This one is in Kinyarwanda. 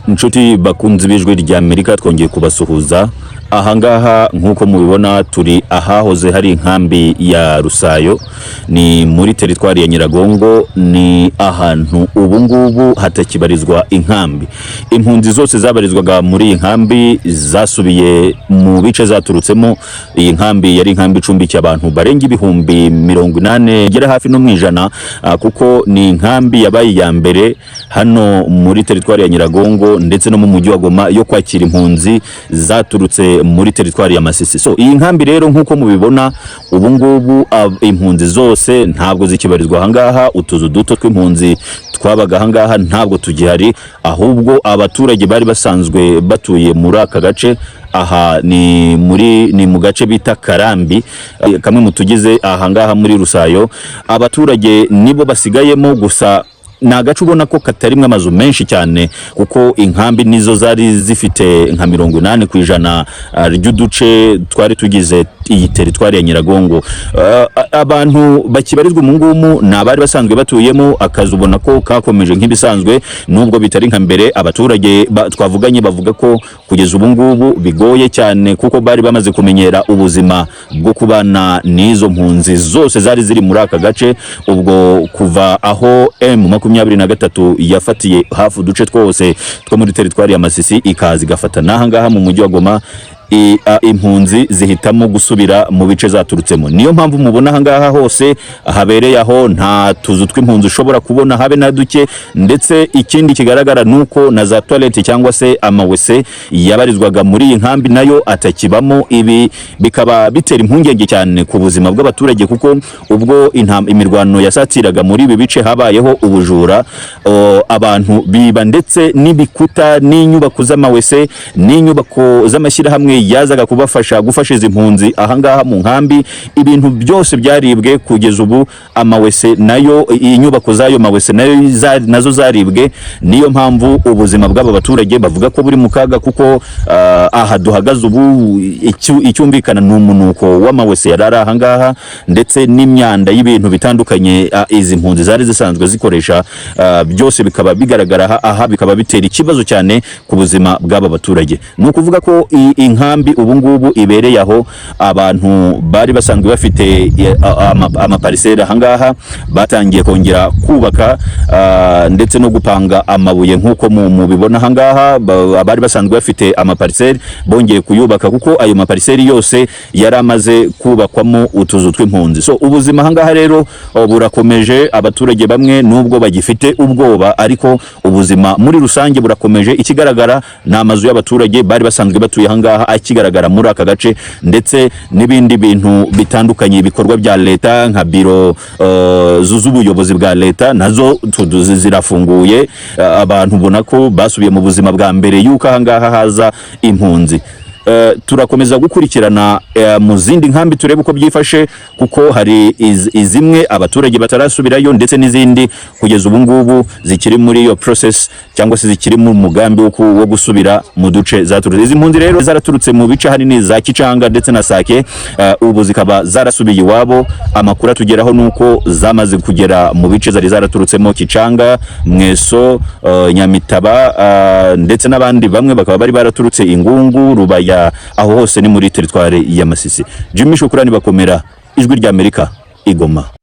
Inshuti bakunzi b'ijwi rya Amerika twongeye kubasuhuza. Ahangaha nkuko mubibona turi ahahoze hari inkambi ya Rusayo, ni muri teritwari ya Nyiragongo, ni ahantu ubu ngubu hatakibarizwa inkambi. Impunzi zose zabarizwaga muri inkambi zasubiye mu bice zaturutsemo. Iyi nkambi yari inkambi icumbikiye abantu barenga ibihumbi 80 gera hafi no mwijana, kuko ni inkambi yabaye ya mbere hano muri teritwari ya Nyiragongo ndetse no mu mujyi wa Goma yo kwakira impunzi zaturutse muri teritwari ya Masisi. So iyi nkambi rero nkuko mubibona ubu ngubu impunzi zose ntabwo zikibarizwa ahangaha. Utuzu duto tw'impunzi twabaga ahangaha ntabwo tugihari, ahubwo abaturage bari basanzwe batuye muri aka gace. Aha ni mu gace bita Karambi, kamwe mu tugize ahangaha muri Rusayo. Abaturage nibo basigayemo, gusa na gace ubona ko katarimwe amazu menshi cyane, kuko inkambi nizo zari zifite nka 80% ry'uduce twari tugize iyi teritwari ya Nyiragongo. Abantu bakibarizwa mu ngumu nabari basanzwe batuyemo. Akazi ubona ko kakomeje nk'ibisanzwe, nubwo bitari nka mbere. Abaturage twavuganye bavuga ko kugeza ubu ngubu bigoye cyane, kuko bari bamaze kumenyera ubuzima bwo kubana n'izo mpunzi zose zari ziri muri aka gace. Ubwo kuva aho M23 yafatiye hafu duce twose two muri teritwari ya Masisi ikazi gafata nahangaha mu mujyi wa Goma, impunzi zihitamo gusubira mu bice zaturutsemo. Niyo mpamvu mubona ahangaha hose habereye aho nta tuzu tw'impunzi ushobora kubona habe na duke. Ndetse ikindi kigaragara nuko na za toilette cyangwa se amawese yabarizwaga muri iyi nkambi nayo atakibamo. Ibi bikaba bitera impungenge cyane ku buzima bw'abaturage, kuko ubwo imirwano yasatiraga muri ibi bice habayeho ubujura, abantu biba ndetse n'ibikuta n'inyubako z'amawese n'inyubako z'amashyirahamwe yazaga gufasha izi mpunzi ahangaha mu nkambi. Ibintu byose byaribwe kugeza ubu. Amawese nayo, inyubako zayo mawese nazo zaribwe. Niyo mpamvu ubuzima bw'aba baturage bavuga ko buri mu kaga, kuko aha duhagaze ubu icyumvikana n'umunuko w'amawese yarari ahangaha, ndetse n'imyanda y'ibintu bitandukanye izi mpunzi zari zisanzwe zikoresha. Byose bikaba bigaragara aha, bikaba bitera ikibazo cyane ku buzima bw'aba baturage. Ni ukuvuga ko inkambi ubu ngubu ibereye aho abantu bari basanzwe bafite amaparisera ahangaha batangiye kongera kubaka, ndetse no gupanga amabuye nkuko mubibona ahangaha. Abari basanzwe bafite amaparisera bongeye kuyubaka, kuko ayo maparisera yose yari amaze kubakwamo utuzu tw'impunzi. So ubuzima ahangaha rero burakomeje. Abaturage bamwe nubwo bagifite ubwoba, ariko ubuzima muri rusange burakomeje. Ikigaragara ni amazu y'abaturage bari basanzwe batuye ahangaha akigaragara muri aka gace, ndetse n'ibindi bintu bitandukanye. Ibikorwa bya leta nka biro z'ubuyobozi bwa leta nazo zirafunguye. Abantu ubona ko basubiye mu buzima bwa mbere yuko ahangaha haza impunzi. Turakomeza gukurikirana mu zindi nkambi turebe uko byifashe, kuko hari izimwe abaturage batarasubirayo, ndetse n'izindi kugeza ubu ngubu zikiri muri iyo process cyangwa se zikiri mu mugambi wo gusubira mu duce zaturutse. Izi mpunzi rero zaraturutse mu bice hanini za Kicanga ndetse na Sake, ubu zikaba zarasubiye iwabo. Amakuru atugeraho nuko zamaze kugera mu bice zari zaraturutsemo: Kicanga, Mweso, Nyamitaba, ndetse n'abandi bamwe bakaba bari baraturutse Ingungu, Rubaya. Aho hose ni muri teritwari ya Masisi. Jimmy Shukrani Bakomera, Ijwi rya Amerika, Igoma.